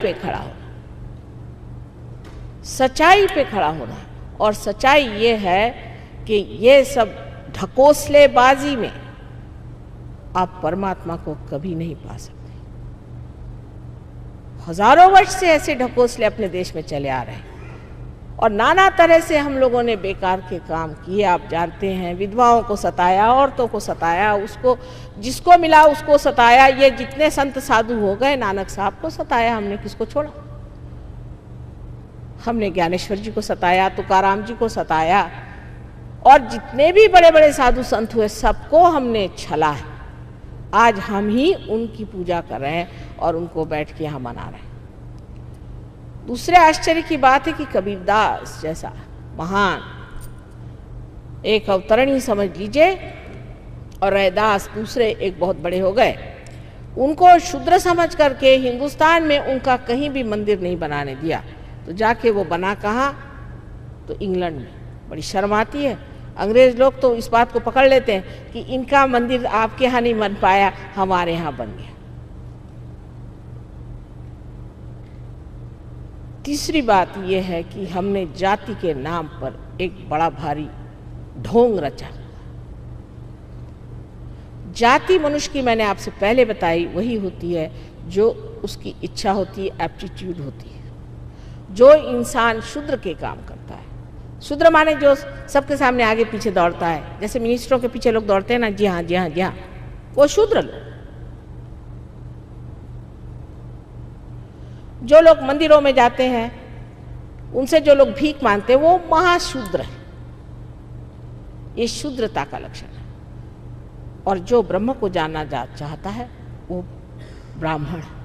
पे खड़ा होना, सच्चाई पे खड़ा होना। और सच्चाई ये है कि ये सब ढकोसलेबाजी में आप परमात्मा को कभी नहीं पा सकते। हजारों वर्ष से ऐसे ढकोसले अपने देश में चले आ रहे हैं और नाना तरह से हम लोगों ने बेकार के काम किए। आप जानते हैं, विधवाओं को सताया, औरतों को सताया, उसको जिसको मिला उसको सताया। ये जितने संत साधु हो गए, नानक साहब को सताया हमने, किसको छोड़ा? हमने ज्ञानेश्वर जी को सताया, तुकाराम जी को सताया, और जितने भी बड़े बड़े साधु संत हुए सबको हमने छला है। आज हम ही उनकी पूजा कर रहे हैं और उनको बैठ के यहाँ मना रहे हैं। दूसरे आश्चर्य की बात है कि कबीरदास जैसा महान एक अवतरणी समझ लीजिए, और रैदास दूसरे एक बहुत बड़े हो गए। उनको शूद्र समझ करके हिंदुस्तान में उनका कहीं भी मंदिर नहीं बनाने दिया, तो जाके वो बना कहाँ? तो इंग्लैंड में। बड़ी शर्म आती है। अंग्रेज लोग तो इस बात को पकड़ लेते हैं कि इनका मंदिर आपके यहाँ नहीं बन पाया, हमारे यहाँ बन गया। तीसरी बात यह है कि हमने जाति के नाम पर एक बड़ा भारी ढोंग रचा। जाति मनुष्य की मैंने आपसे पहले बताई, वही होती है जो उसकी इच्छा होती है, एप्टीट्यूड होती है। जो इंसान शूद्र के काम करता है, शूद्र माने जो सबके सामने आगे पीछे दौड़ता है, जैसे मिनिस्टरों के पीछे लोग दौड़ते हैं ना, जी हाँ जी हाँ जी हाँ, वो शूद्र लोग। जो लोग मंदिरों में जाते हैं, उनसे जो लोग भीख मांगते हैं, वो महाशूद्र है। ये शूद्रता का लक्षण है। और जो ब्रह्म को जानना चाहता है वो ब्राह्मण है।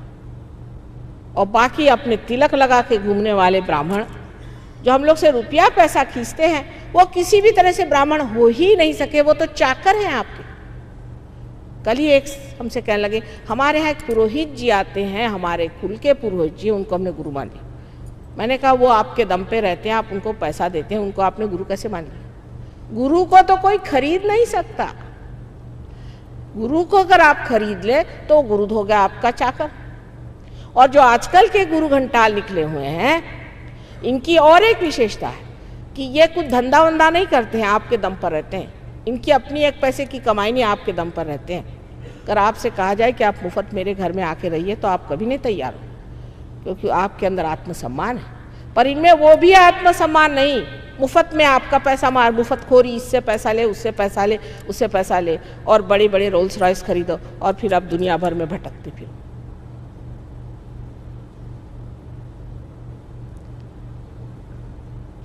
और बाकी अपने तिलक लगा के घूमने वाले ब्राह्मण, जो हम लोग से रुपया पैसा खींचते हैं, वो किसी भी तरह से ब्राह्मण हो ही नहीं सके, वो तो चाकर हैं आपके। कल ही एक हमसे कहने लगे, हमारे यहाँ एक पुरोहित जी आते हैं, हमारे कुल के पुरोहित जी, उनको हमने गुरु मान लिया। मैंने कहा वो आपके दम पे रहते हैं, आप उनको पैसा देते हैं, उनको आपने गुरु कैसे मान लिया? गुरु को तो कोई खरीद नहीं सकता। गुरु को अगर आप खरीद ले तो गुरु हो गया आपका चाकर। और जो आजकल के गुरु घंटाल निकले हुए हैं, इनकी और एक विशेषता है कि ये कुछ धंधा वंदा नहीं करते हैं, आपके दम पर रहते हैं। इनकी अपनी एक पैसे की कमाई नहीं, आपके दम पर रहते हैं। अगर आपसे कहा जाए कि आप मुफ्त मेरे घर में आके रहिए, तो आप कभी नहीं तैयार हो, क्योंकि आपके अंदर आत्मसम्मान है। पर इनमें वो भी आत्मसम्मान नहीं, मुफ्त में आपका पैसा मार, मुफ्तखोरी, इससे पैसा ले, उससे पैसा ले, उससे पैसा ले, और बड़े बड़े रोल्स रॉयस खरीदो, और फिर आप दुनिया भर में भटकते फिरो।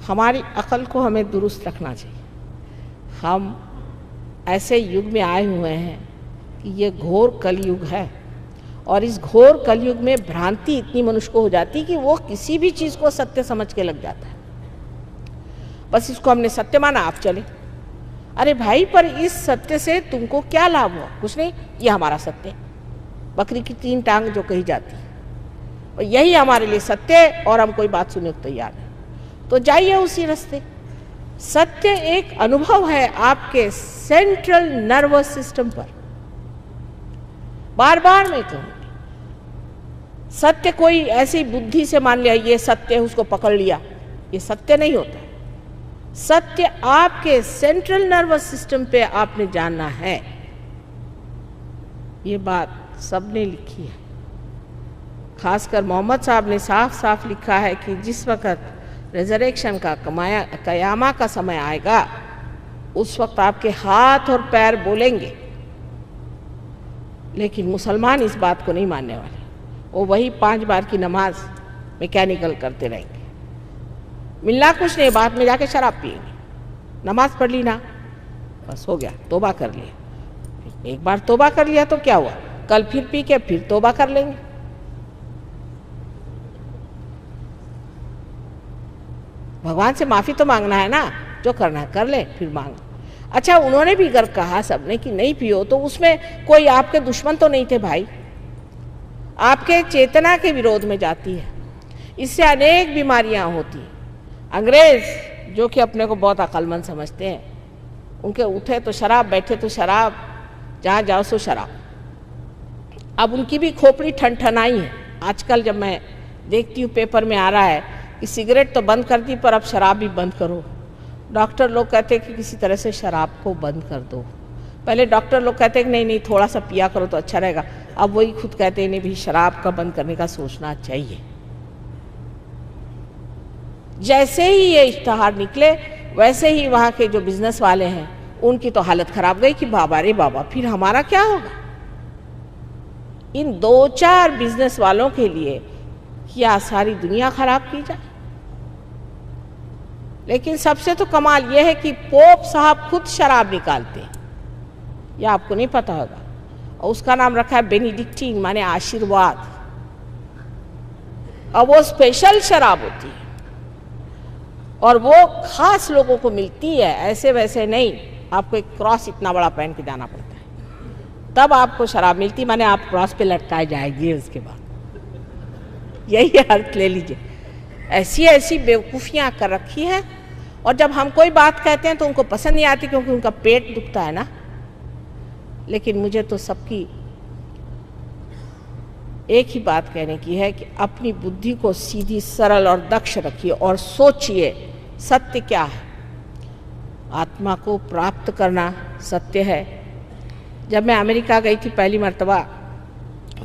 हमारी अकल को हमें दुरुस्त रखना चाहिए। हम ऐसे युग में आए हुए हैं कि ये घोर कलयुग है, और इस घोर कलयुग में भ्रांति इतनी मनुष्य को हो जाती है कि वो किसी भी चीज़ को सत्य समझ के लग जाता है। बस इसको हमने सत्य माना, आप चले। अरे भाई, पर इस सत्य से तुमको क्या लाभ हुआ? कुछ नहीं, ये हमारा सत्य है। बकरी की 3 टांग जो कही जाती है, और यही हमारे लिए सत्य है, और हम कोई बात सुनने को तैयार हैं, तो जाइए उसी रास्ते। सत्य एक अनुभव है आपके सेंट्रल नर्वस सिस्टम पर। बार बार मैं कहूँगी, सत्य कोई ऐसी बुद्धि से मान लिया ये सत्य है, उसको पकड़ लिया, ये सत्य नहीं होता है। सत्य आपके सेंट्रल नर्वस सिस्टम पे आपने जानना है। ये बात सबने लिखी है, खासकर मोहम्मद साहब ने साफ साफ लिखा है कि जिस वक्त रेजरेक्शन का कयामा का समय आएगा, उस वक्त आपके हाथ और पैर बोलेंगे। लेकिन मुसलमान इस बात को नहीं मानने वाले, वो वही 5 बार की नमाज मैकेनिकल करते रहेंगे। मिलना कुछ नहीं, बाद में जाके शराब पिएंगे। नमाज पढ़ ली ना, बस हो गया, तौबा कर लिया। एक बार तौबा कर लिया तो क्या हुआ, कल फिर पी के फिर तौबा कर लेंगे। भगवान से माफ़ी तो मांगना है ना, जो करना है कर ले, फिर मांग। अच्छा, उन्होंने भी अगर कहा सबने कि नहीं पियो, तो उसमें कोई आपके दुश्मन तो नहीं थे भाई, आपके चेतना के विरोध में जाती है। इससे अनेक बीमारियां होती हैं। अंग्रेज जो कि अपने को बहुत अक्लमंद समझते हैं, उनके उठे तो शराब, बैठे तो शराब, जहाँ जाओ सो शराब। अब उनकी भी खोपड़ी ठनठनाई है। आजकल जब मैं देखती हूँ पेपर में आ रहा है कि सिगरेट तो बंद कर दी पर अब शराब भी बंद करो। डॉक्टर लोग कहते हैं कि किसी तरह से शराब को बंद कर दो। पहले डॉक्टर लोग कहते हैं कि नहीं नहीं थोड़ा सा पिया करो तो अच्छा रहेगा, अब वही खुद कहते हैं नहीं भी शराब का बंद करने का सोचना चाहिए। जैसे ही ये इश्तहार निकले वैसे ही वहाँ के जो बिजनेस वाले हैं उनकी तो हालत खराब गई कि बाबा रे बाबा फिर हमारा क्या होगा। इन 2-4 बिजनेस वालों के लिए क्या सारी दुनिया खराब की जाए। लेकिन सबसे तो कमाल यह है कि पोप साहब खुद शराब निकालते हैं, यह आपको नहीं पता होगा, और उसका नाम रखा है बेनिडिक्टीन, माने आशीर्वाद। और वो स्पेशल शराब होती है और वो खास लोगों को मिलती है, ऐसे वैसे नहीं। आपको एक क्रॉस इतना बड़ा पहन के जाना पड़ता है तब आपको शराब मिलती, माने आप क्रॉस पे लटकाए जाएंगे उसके बाद। यही अर्थ ले लीजिए। ऐसी ऐसी बेवकूफ़ियाँ कर रखी हैं, और जब हम कोई बात कहते हैं तो उनको पसंद नहीं आती क्योंकि उनका पेट दुखता है ना। लेकिन मुझे तो सबकी एक ही बात कहने की है कि अपनी बुद्धि को सीधी, सरल और दक्ष रखिए और सोचिए सत्य क्या है। आत्मा को प्राप्त करना सत्य है। जब मैं अमेरिका गई थी पहली मर्तबा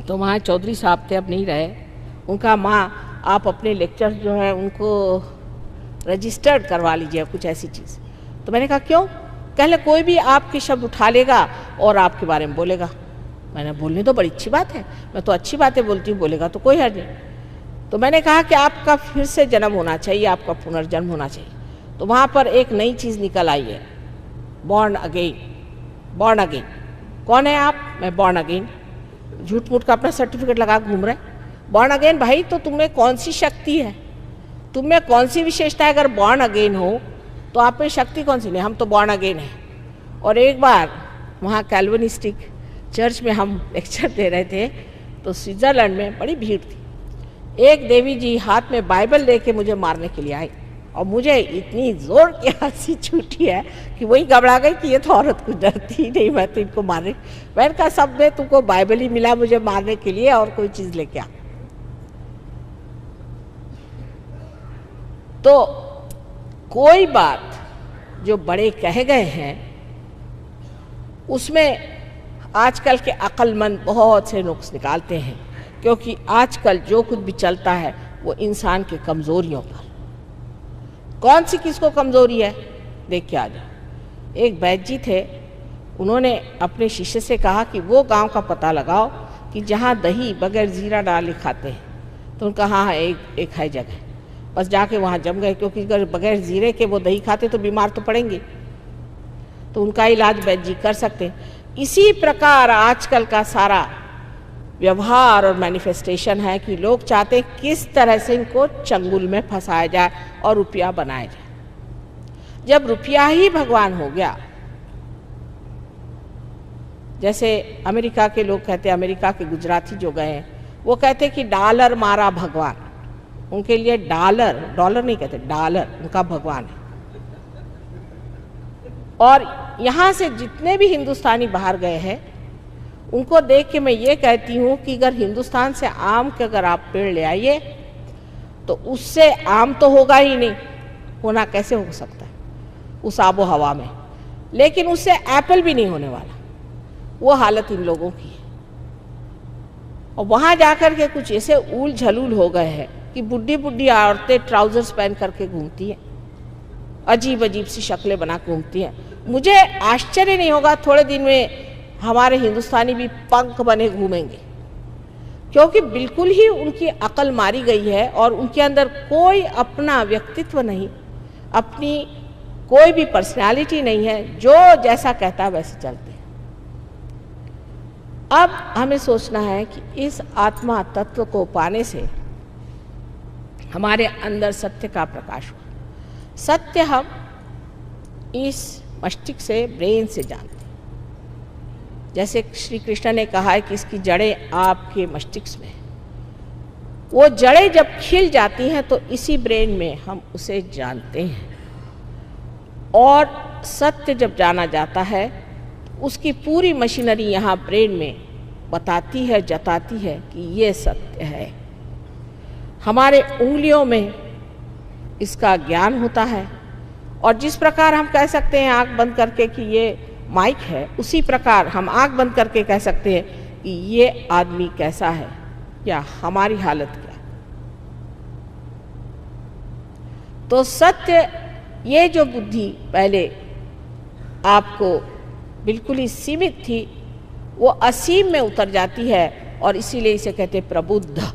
तो वहाँ चौधरी साहब थे, अब नहीं रहे। उनका माँ आप अपने लेक्चर जो है उनको रजिस्टर्ड करवा लीजिए, कुछ ऐसी चीज़। तो मैंने कहा क्यों? कहले कोई भी आपके शब्द उठा लेगा और आपके बारे में बोलेगा। मैंने बोलने तो बड़ी अच्छी बात है, मैं तो अच्छी बातें बोलती हूँ, बोलेगा तो कोई हर्ज नहीं। तो मैंने कहा कि आपका फिर से जन्म होना चाहिए, आपका पुनर्जन्म होना चाहिए। तो वहाँ पर एक नई चीज़ निकल आई है, बॉर्न अगेन। बॉर्न अगेन कौन है आप? मैं बॉर्न अगेन। झूठ मूठ का अपना सर्टिफिकेट लगा घूम रहे। बॉर्न अगेन भाई, तो तुम्हें कौन सी शक्ति है, तुम्हें कौन सी विशेषता है? अगर बॉर्न अगेन हो तो आप में शक्ति कौन सी नहीं? हम तो बॉर्न अगेन हैं। और एक बार वहाँ कैल्विनिस्टिक चर्च में हम लेक्चर दे रहे थे तो स्विट्ज़रलैंड में बड़ी भीड़ थी। एक देवी जी हाथ में बाइबल लेके मुझे मारने के लिए आई और मुझे इतनी जोर की हंसी छूटी है कि वही घबरा गई कि ये तो औरत कुछ डरती ही नहीं, मैं तो इनको मारने। मैंने कहा सब में तुमको बाइबल ही मिला मुझे मारने के लिए और कोई चीज़ लेके आ। तो कोई बात जो बड़े कह गए हैं उसमें आजकल के अक्लमंद बहुत से नुक्स निकालते हैं, क्योंकि आजकल जो कुछ भी चलता है वो इंसान के कमज़ोरियों पर। कौन सी किसको कमज़ोरी है देख के आ जाओ। एक वैद्य जी थे, उन्होंने अपने शिष्य से कहा कि वो गांव का पता लगाओ कि जहाँ दही बगैर ज़ीरा डाले खाते हैं। तो उनका हाँ एक है जगह, बस जाके वहाँ जम गए, क्योंकि अगर बगैर ज़ीरे के वो दही खाते तो बीमार तो पड़ेंगे। तो उनका इलाज वैद्य जी कर सकते हैं। इसी प्रकार आजकल का सारा व्यवहार और मैनिफेस्टेशन है कि लोग चाहते हैं किस तरह से इनको चंगुल में फंसाया जाए और रुपया बनाया जाए। जब रुपया ही भगवान हो गया, जैसे अमेरिका के लोग कहते हैं, अमेरिका के गुजराती जो गए हैं वो कहते हैं कि डॉलर मारा भगवान। उनके लिए डॉलर नहीं कहते, डॉलर उनका भगवान है। और यहाँ से जितने भी हिंदुस्तानी बाहर गए हैं उनको देख के मैं ये कहती हूँ कि अगर हिंदुस्तान से आम के अगर आप पेड़ ले आइए तो उससे आम तो होगा ही नहीं, होना कैसे हो सकता है उस आबो हवा में, लेकिन उससे एप्पल भी नहीं होने वाला। वो हालत इन लोगों की है। और वहाँ जाकर के कुछ ऐसे ऊल झलूल हो गए हैं कि बुढ़ी बुढ़ी औरतें ट्राउजर्स पहन करके घूमती हैं, अजीब अजीब सी शक्लें बना घूमती हैं। मुझे आश्चर्य नहीं होगा थोड़े दिन में हमारे हिंदुस्तानी भी पंख बने घूमेंगे, क्योंकि बिल्कुल ही उनकी अकल मारी गई है और उनके अंदर कोई अपना व्यक्तित्व नहीं, अपनी कोई भी पर्सनालिटी नहीं है। जो जैसा कहता है वैसे चलते हैं। अब हमें सोचना है कि इस आत्मा तत्व को पाने से हमारे अंदर सत्य का प्रकाश हुआ। सत्य हम इस मस्तिष्क से, ब्रेन से जानते हैं। जैसे श्री कृष्ण ने कहा है कि इसकी जड़ें आपके मस्तिष्क में, वो जड़ें जब खिल जाती हैं तो इसी ब्रेन में हम उसे जानते हैं। और सत्य जब जाना जाता है उसकी पूरी मशीनरी यहाँ ब्रेन में बताती है, जताती है कि ये सत्य है। हमारे उंगलियों में इसका ज्ञान होता है। और जिस प्रकार हम कह सकते हैं आंख बंद करके कि ये माइक है, उसी प्रकार हम आंख बंद करके कह सकते हैं कि ये आदमी कैसा है या हमारी हालत क्या है। तो सत्य, ये जो बुद्धि पहले आपको बिल्कुल ही सीमित थी, वो असीम में उतर जाती है और इसीलिए इसे कहते प्रबुद्ध।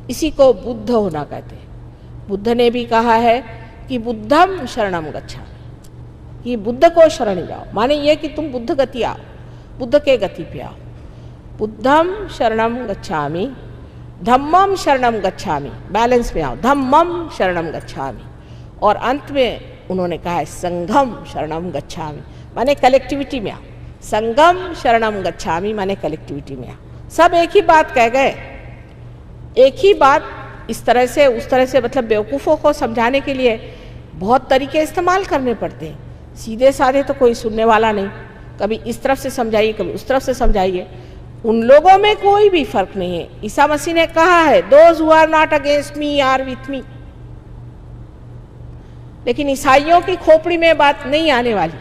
इसी को बुद्ध होना कहते हैं। बुद्ध ने भी कहा है कि बुद्धम शरणम गच्छामि, कि बुद्ध को शरण जाओ, माने ये कि तुम बुद्ध गति आओ, बुद्ध के गति पे आओ। बुद्धम शरणम गच्छामि, धम्मम शरणम गच्छामि, बैलेंस में आओ, धम्मम शरणम गच्छामि। और अंत में उन्होंने कहा है संघम शरणम गच्छामि, माने कलेक्टिविटी में आओ। संगम शरणम गच्छामि माने कलेक्टिविटी में आओ। सब एक ही बात कह गए, एक ही बात इस तरह से उस तरह से, मतलब बेवकूफ़ों को समझाने के लिए बहुत तरीके इस्तेमाल करने पड़ते हैं। सीधे साधे तो कोई सुनने वाला नहीं, कभी इस तरफ से समझाइए, कभी उस तरफ से समझाइए। उन लोगों में कोई भी फर्क नहीं है। ईसा मसीह ने कहा है those who are not against me are with me. लेकिन ईसाइयों की खोपड़ी में बात नहीं आने वाली,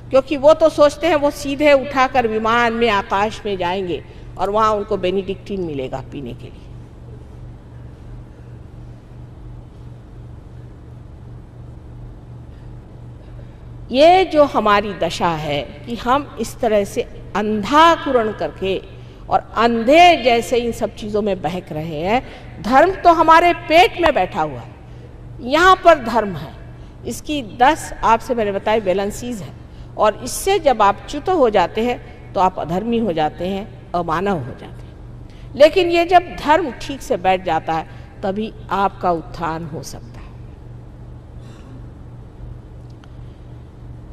क्योंकि वो तो सोचते हैं वो सीधे उठाकर विमान में आकाश में जाएंगे और वहां उनको बेनिडिक्टीन मिलेगा पीने के लिए। ये जो हमारी दशा है कि हम इस तरह से अंधाकुरण करके और अंधे जैसे इन सब चीज़ों में बहक रहे हैं। धर्म तो हमारे पेट में बैठा हुआ है, यहाँ पर धर्म है। इसकी 10 आपसे मैंने बताया बैलेंसीज है, और इससे जब आप च्युत हो जाते हैं तो आप अधर्मी हो जाते हैं, अमानव हो जाते हैं। लेकिन ये जब धर्म ठीक से बैठ जाता है तभी आपका उत्थान हो सकता है।